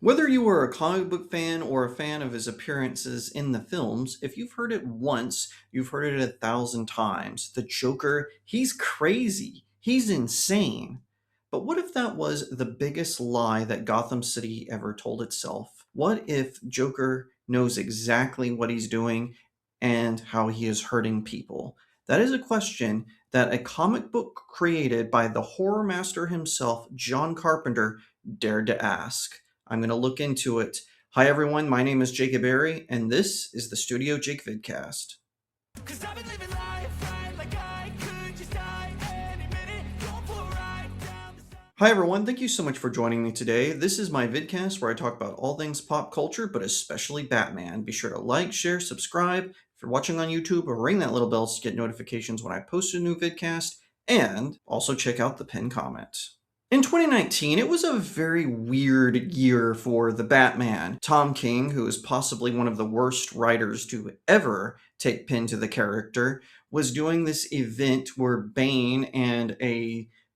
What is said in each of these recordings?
Whether you are a comic book fan or a fan of his appearances in the films, if you've heard it once, you've heard it 1,000 times. The Joker, he's crazy. He's insane. But what if that was the biggest lie that Gotham City ever told itself? What if Joker knows exactly what he's doing and how he is hurting people? That is a question that a comic book created by the horror master himself, John Carpenter, dared to ask. I'm going to look into it. Hi, everyone. My name is Jacob Berry, and this is the StudioJake vidcast. Hi, everyone. Thank you so much for joining me today. This is my vidcast where I talk about all things pop culture, but especially Batman. Be sure to like, share, subscribe. If you're watching on YouTube, ring that little bell to get notifications when I post a new vidcast, and also check out the pinned comment. In 2019, it was a very weird year for the Batman. Tom King, who is possibly one of the worst writers to ever take pen to the character, was doing this event where Bane and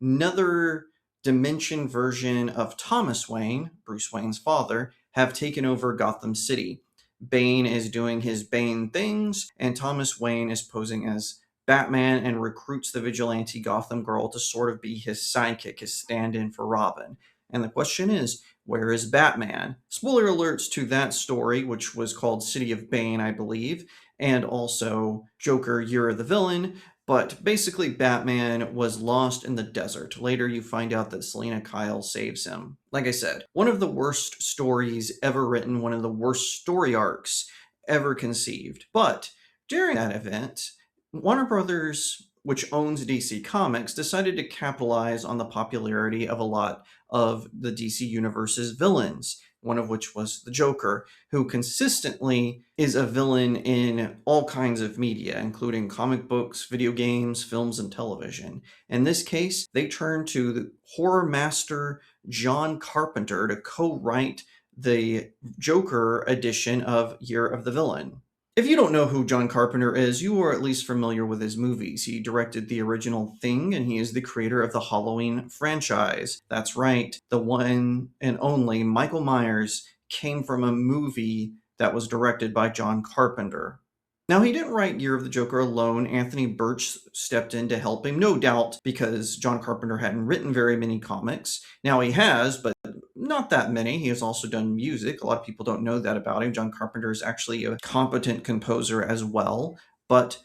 another dimension version of Thomas Wayne, Bruce Wayne's father, have taken over Gotham City. Bane is doing his Bane things, and Thomas Wayne is posing as Batman and recruits the vigilante Gotham Girl to sort of be his sidekick, his stand-in for Robin. And the question is, where is Batman? Spoiler alerts to that story, which was called City of Bane, I believe, and also Joker, You're the Villain. But basically, Batman was lost in the desert. Later, you find out that Selina Kyle saves him. Like I said, one of the worst stories ever written, one of the worst story arcs ever conceived. But during that event, Warner Brothers, which owns DC Comics, decided to capitalize on the popularity of a lot of the DC Universe's villains, one of which was the Joker, who consistently is a villain in all kinds of media, including comic books, video games, films, and television. In this case, they turned to the horror master John Carpenter to co-write the Joker edition of Year of the Villain. If you don't know who John Carpenter is, you are at least familiar with his movies. He directed the original Thing, and he is the creator of the Halloween franchise. That's right, the one and only Michael Myers came from a movie that was directed by John Carpenter. Now, he didn't write Year of the Joker alone. Anthony Birch stepped in to help him, no doubt because John Carpenter hadn't written very many comics. Now he has, but not that many. He has also done music. A lot of people don't know that about him. John Carpenter is actually a competent composer as well. But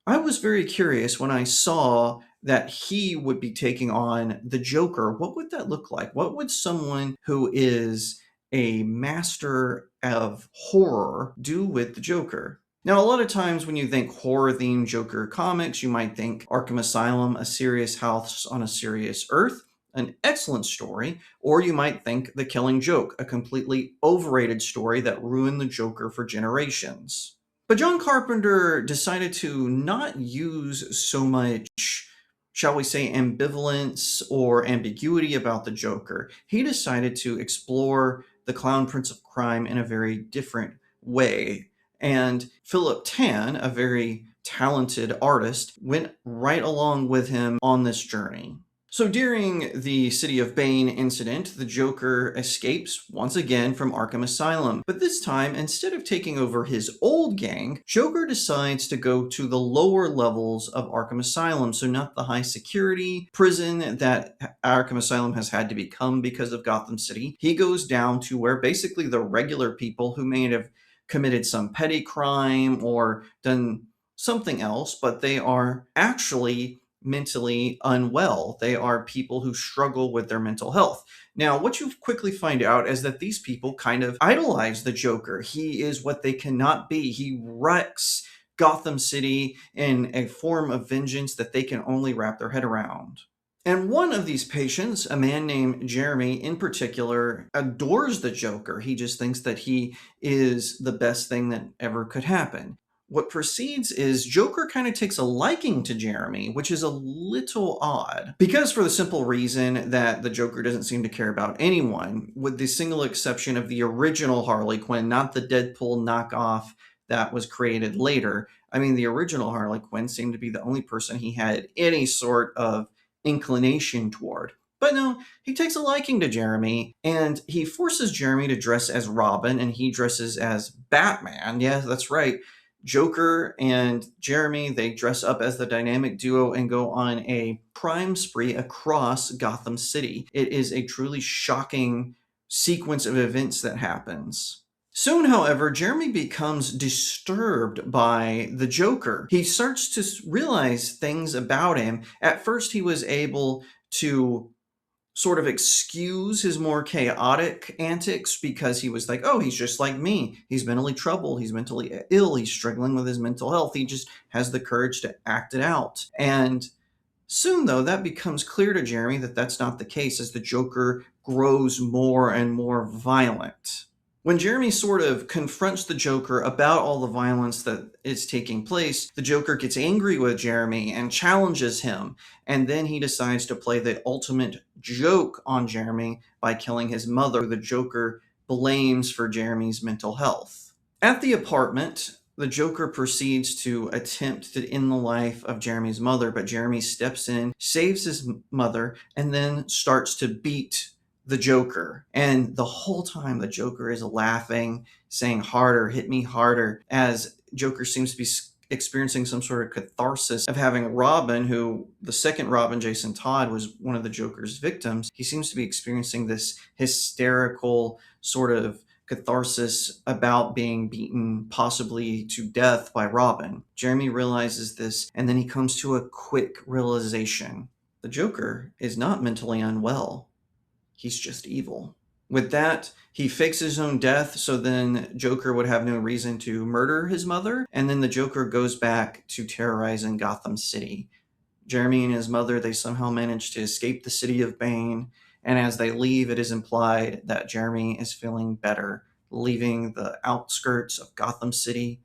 I was very curious when I saw that he would be taking on the Joker. What would that look like? What would someone who is a master of horror do with the Joker? Now, a lot of times when you think horror-themed Joker comics, you might think Arkham Asylum, A Serious House on a Serious Earth, an excellent story, or you might think The Killing Joke, a completely overrated story that ruined the Joker for generations. But John Carpenter decided to not use so much, shall we say, ambivalence or ambiguity about the Joker. He decided to explore the Clown Prince of Crime in a very different way. And Philip Tan, a very talented artist, went right along with him on this journey. So during the City of Bane incident, the Joker escapes once again from Arkham Asylum. But this time, instead of taking over his old gang, Joker decides to go to the lower levels of Arkham Asylum. So not the high security prison that Arkham Asylum has had to become because of Gotham City. He goes down to where basically the regular people who may have committed some petty crime or done something else, but they are actually mentally unwell. They are people who struggle with their mental health. Now, what you quickly find out is that these people kind of idolize the Joker. He is what they cannot be. He wrecks Gotham City in a form of vengeance that they can only wrap their head around. And one of these patients, a man named Jeremy in particular, adores the Joker. He just thinks that he is the best thing that ever could happen. What proceeds is Joker kind of takes a liking to Jeremy, which is a little odd. Because for the simple reason that the Joker doesn't seem to care about anyone, with the single exception of the original Harley Quinn, not the Deadpool knockoff that was created later. I mean, the original Harley Quinn seemed to be the only person he had any sort of inclination toward. But no, he takes a liking to Jeremy, and he forces Jeremy to dress as Robin, and he dresses as Batman. Yeah, that's right. Joker and Jeremy, they dress up as the dynamic duo and go on a crime spree across Gotham City. It is a truly shocking sequence of events that happens. Soon, however, Jeremy becomes disturbed by the Joker. He starts to realize things about him. At first, he was able to sort of excuse his more chaotic antics because he was like, oh, he's just like me. He's mentally troubled. He's mentally ill. He's struggling with his mental health. He just has the courage to act it out. And soon, though, that becomes clear to Jeremy that that's not the case as the Joker grows more and more violent. When Jeremy sort of confronts the Joker about all the violence that is taking place, the Joker gets angry with Jeremy and challenges him. And then he decides to play the ultimate joke on Jeremy by killing his mother, who the Joker blames for Jeremy's mental health. At the apartment, the Joker proceeds to attempt to end the life of Jeremy's mother, but Jeremy steps in, saves his mother, and then starts to beat the Joker. And the whole time the Joker is laughing, saying harder, hit me harder, as Joker seems to be experiencing some sort of catharsis of having Robin, who the second Robin, Jason Todd, was one of the Joker's victims. He seems to be experiencing this hysterical sort of catharsis about being beaten possibly to death by Robin. Jeremy realizes this, and then he comes to a quick realization. The Joker is not mentally unwell. He's just evil. With that, he fakes his own death so then Joker would have no reason to murder his mother, and then the Joker goes back to terrorizing Gotham City. Jeremy and his mother, they somehow manage to escape the city of Bane, and as they leave, it is implied that Jeremy is feeling better, leaving the outskirts of Gotham City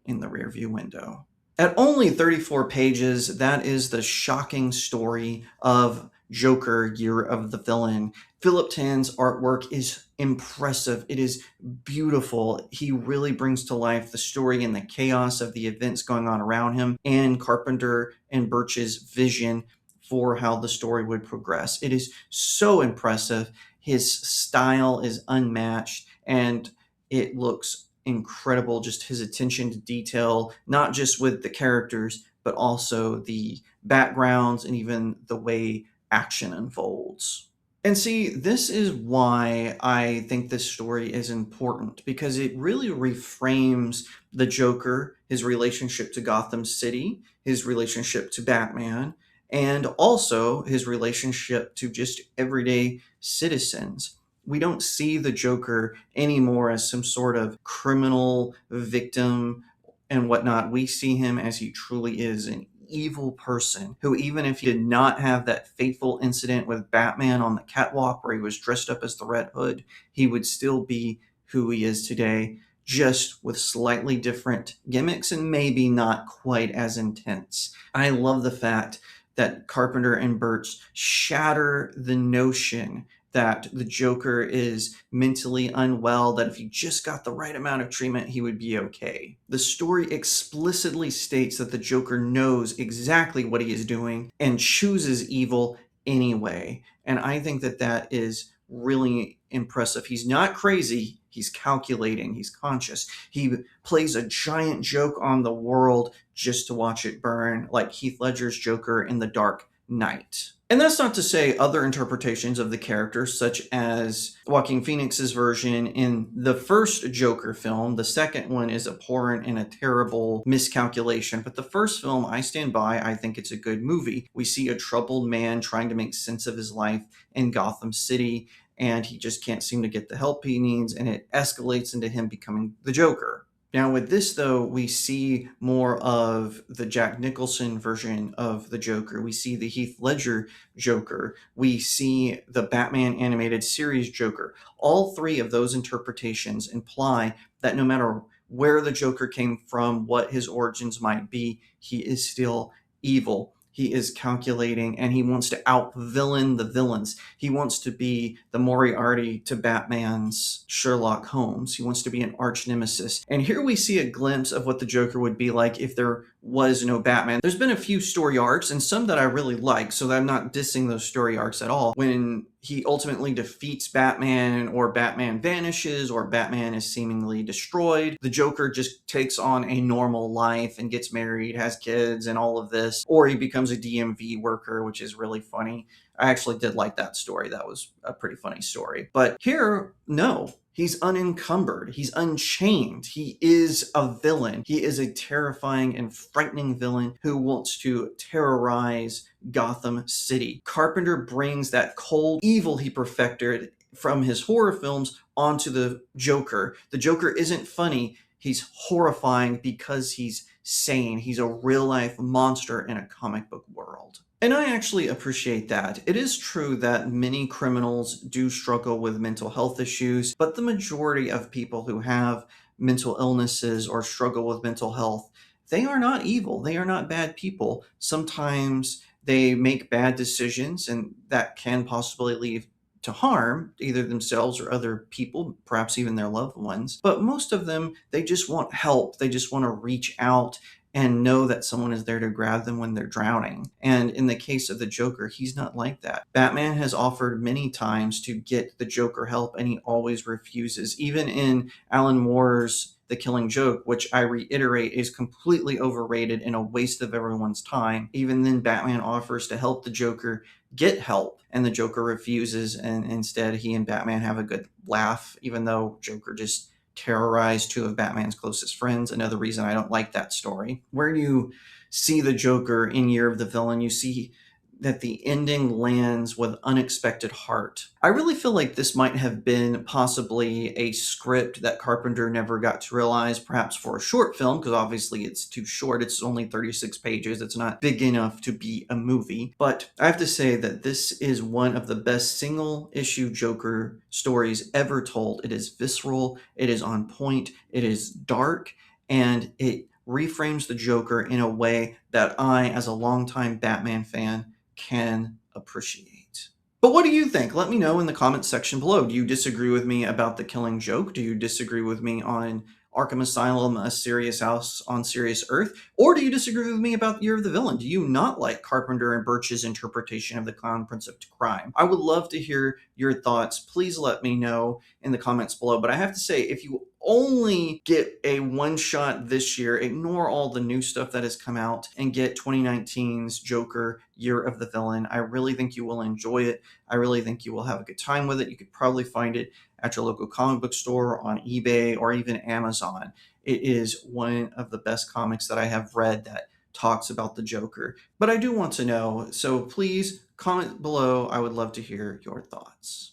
in the rearview window. At only 34 pages, that is the shocking story of Joker, Year of the Villain. Philip Tan's artwork is impressive. It is beautiful. He really brings to life the story and the chaos of the events going on around him, and Carpenter and Birch's vision for how the story would progress. It is so impressive. His style is unmatched, and it looks incredible. Just his attention to detail, not just with the characters, but also the backgrounds and even the way action unfolds. And see, this is why I think this story is important, because it really reframes the Joker, his relationship to Gotham City, his relationship to Batman, and also his relationship to just everyday citizens. We don't see the Joker anymore as some sort of criminal victim and whatnot. We see him as he truly is, an evil person who, even if he did not have that fateful incident with Batman on the catwalk where he was dressed up as the Red Hood, he would still be who he is today, just with slightly different gimmicks and maybe not quite as intense. I love the fact that Carpenter and Birch shatter the notion that the Joker is mentally unwell, that if he just got the right amount of treatment, he would be okay. The story explicitly states that the Joker knows exactly what he is doing and chooses evil anyway. And I think that that is really impressive. He's not crazy. He's calculating. He's conscious. He plays a giant joke on the world just to watch it burn, like Heath Ledger's Joker in The Dark Knight. And that's not to say other interpretations of the character, such as Joaquin Phoenix's version in the first Joker film. The second one is abhorrent and a terrible miscalculation. But the first film, I stand by. I think it's a good movie. We see a troubled man trying to make sense of his life in Gotham City, and he just can't seem to get the help he needs, and it escalates into him becoming the Joker. Now, with this, though, we see more of the Jack Nicholson version of the Joker. We see the Heath Ledger Joker. We see the Batman animated series Joker. All three of those interpretations imply that no matter where the Joker came from, what his origins might be, he is still evil. He is calculating, and he wants to out-villain the villains. He wants to be the Moriarty to Batman's Sherlock Holmes. He wants to be an arch nemesis. And here we see a glimpse of what the Joker would be like if there was no Batman. There's been a few story arcs and some that I really like, so I'm not dissing those story arcs at all. When he ultimately defeats Batman, or Batman vanishes, or Batman is seemingly destroyed, the Joker just takes on a normal life and gets married, has kids, and all of this. Or he becomes a DMV worker, which is really funny. I actually did like that story. That was a pretty funny story. But here, no. He's unencumbered. He's unchained. He is a villain. He is a terrifying and frightening villain who wants to terrorize Gotham City. Carpenter brings that cold evil he perfected from his horror films onto the Joker. The Joker isn't funny. He's horrifying because he's sane. He's a real-life monster in a comic book world. And I actually appreciate that. It is true that many criminals do struggle with mental health issues, but the majority of people who have mental illnesses or struggle with mental health, they are not evil. They are not bad people. Sometimes they make bad decisions, and that can possibly lead to harm either themselves or other people, perhaps even their loved ones. But most of them, they just want help. They just want to reach out and know that someone is there to grab them when they're drowning. And in the case of the Joker, he's not like that. Batman has offered many times to get the Joker help, and he always refuses. Even in Alan Moore's The Killing Joke, which I reiterate is completely overrated and a waste of everyone's time, even then Batman offers to help the Joker get help, and the Joker refuses, and instead he and Batman have a good laugh, even though Joker just terrorized two of Batman's closest friends. Another reason I don't like that story. Where you see the Joker in Year of the Villain, you see that the ending lands with unexpected heart. I really feel like this might have been possibly a script that Carpenter never got to realize, perhaps for a short film, because obviously it's too short. It's only 36 pages. It's not big enough to be a movie. But I have to say that this is one of the best single-issue Joker stories ever told. It is visceral, it is on point, it is dark, and it reframes the Joker in a way that I, as a longtime Batman fan, can appreciate. But what do you think? Let me know in the comments section below. Do you disagree with me about The Killing Joke? Do you disagree with me on Arkham Asylum, A Serious House on Serious Earth? Or do you disagree with me about Year of the Villain? Do you not like Carpenter and Birch's interpretation of the Clown Prince of Crime? I would love to hear your thoughts. Please let me know in the comments below. But I have to say, if you only get a one shot this year, ignore all the new stuff that has come out, and get 2019's Joker, Year of the Villain. I really think you will enjoy it. I really think you will have a good time with it. You could probably find it at your local comic book store, on eBay, or even Amazon. It is one of the best comics that I have read that talks about the Joker. But I do want to know, so please comment below. I would love to hear your thoughts.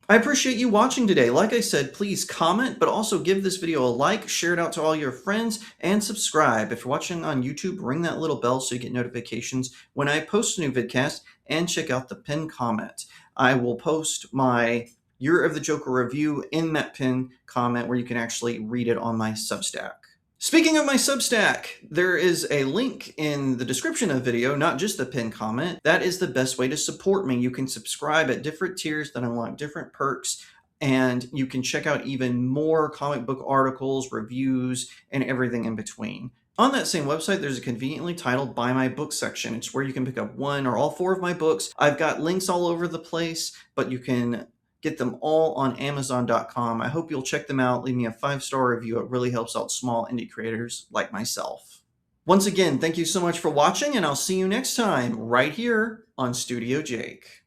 I appreciate you watching today. Like I said, please comment, but also give this video a like, share it out to all your friends, and subscribe. If you're watching on YouTube, ring that little bell so you get notifications when I post a new vidcast, and check out the pinned comment. I will post my Year of the Joker review in that pinned comment where you can actually read it on my Substack. Speaking of my Substack, there is a link in the description of the video, not just the pinned comment. That is the best way to support me. You can subscribe at different tiers that unlock different perks, and you can check out even more comic book articles, reviews, and everything in between. On that same website, there's a conveniently titled Buy My Book section. It's where you can pick up one or all four of my books. I've got links all over the place, but you can get them all on Amazon.com. I hope you'll check them out. Leave me a 5-star review. It really helps out small indie creators like myself. Once again, thank you so much for watching, and I'll see you next time right here on Studio Jake.